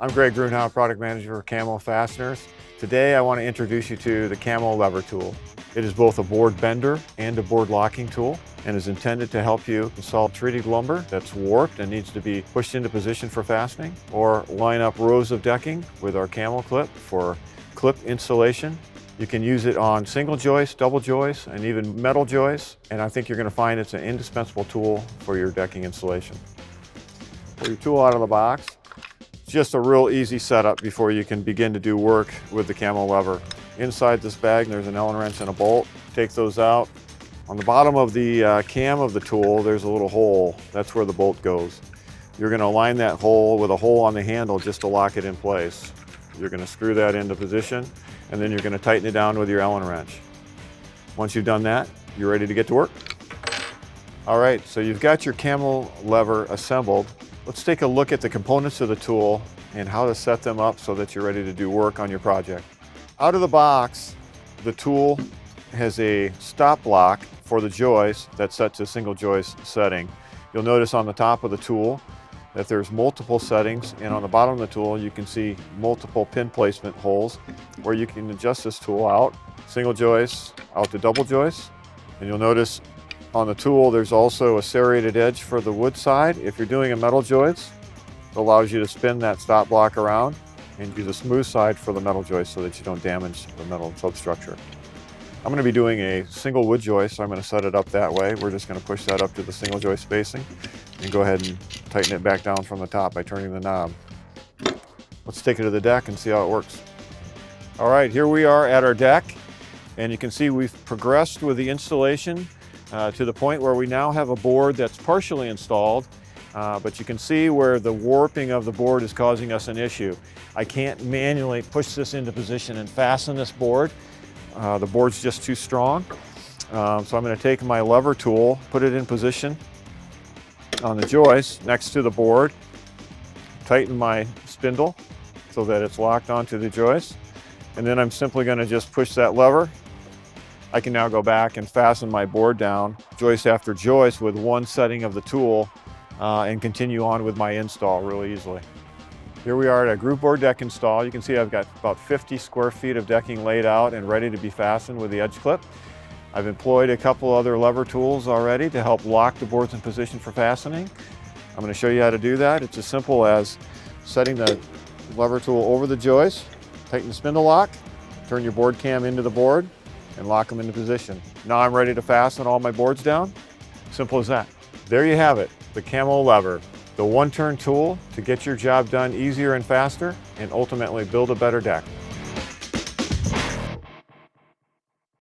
I'm Greg Grunau, Product Manager for CAMO Fasteners. Today I want to introduce you to the CAMO lever tool. It is both a board bender and a board locking tool and is intended to help you install treated lumber that's warped and needs to be pushed into position for fastening, or line up rows of decking with our CAMO clip for clip installation. You can use it on single joists, double joists, and even metal joists, and I think you're going to find it's an indispensable tool for your decking installation. Pull your tool out of the box. It's just a real easy setup before you can begin to do work with the CAMO lever. Inside this bag there's an Allen wrench and a bolt. Take those out. On the bottom of the cam of the tool there's a little hole. That's where the bolt goes. You're going to align that hole with a hole on the handle just to lock it in place. You're going to screw that into position, and then you're going to tighten it down with your Allen wrench. Once you've done that, you're ready to get to work. All right, so you've got your CAMO lever assembled. Let's take a look at the components of the tool and how to set them up so that you're ready to do work on your project. Out of the box, the tool has a stop block for the joist that's set to single joist setting. You'll notice on the top of the tool that there's multiple settings, and on the bottom of the tool you can see multiple pin placement holes where you can adjust this tool out, single joists out to double joists. And you'll notice on the tool there's also a serrated edge for the wood side. If you're doing a metal joist, it allows you to spin that stop block around and use a smooth side for the metal joist so that you don't damage the metal substructure. I'm going to be doing a single wood joist, so I'm going to set it up that way. We're just going to push that up to the single joist spacing and go ahead and tighten it back down from the top by turning the knob. Let's take it to the deck and see how it works. All right, here we are at our deck, and you can see we've progressed with the installation to the point where we now have a board that's partially installed, but you can see where the warping of the board is causing us an issue. I can't manually push this into position and fasten this board. The board's just too strong. So I'm going to take my lever tool, put it in position on the joist next to the board, tighten my spindle so that it's locked onto the joist, and then I'm simply going to just push that lever. I can now go back and fasten my board down joist after joist with one setting of the tool and continue on with my install really easily. Here we are at a groove board deck install. You can see I've got about 50 square feet of decking laid out and ready to be fastened with the edge clip. I've employed a couple other lever tools already to help lock the boards in position for fastening. I'm going to show you how to do that. It's as simple as setting the lever tool over the joist, tighten the spindle lock, turn your board cam into the board, and lock them into position. Now I'm ready to fasten all my boards down. Simple as that. There you have it, the CAMO lever, the one-turn tool to get your job done easier and faster and ultimately build a better deck.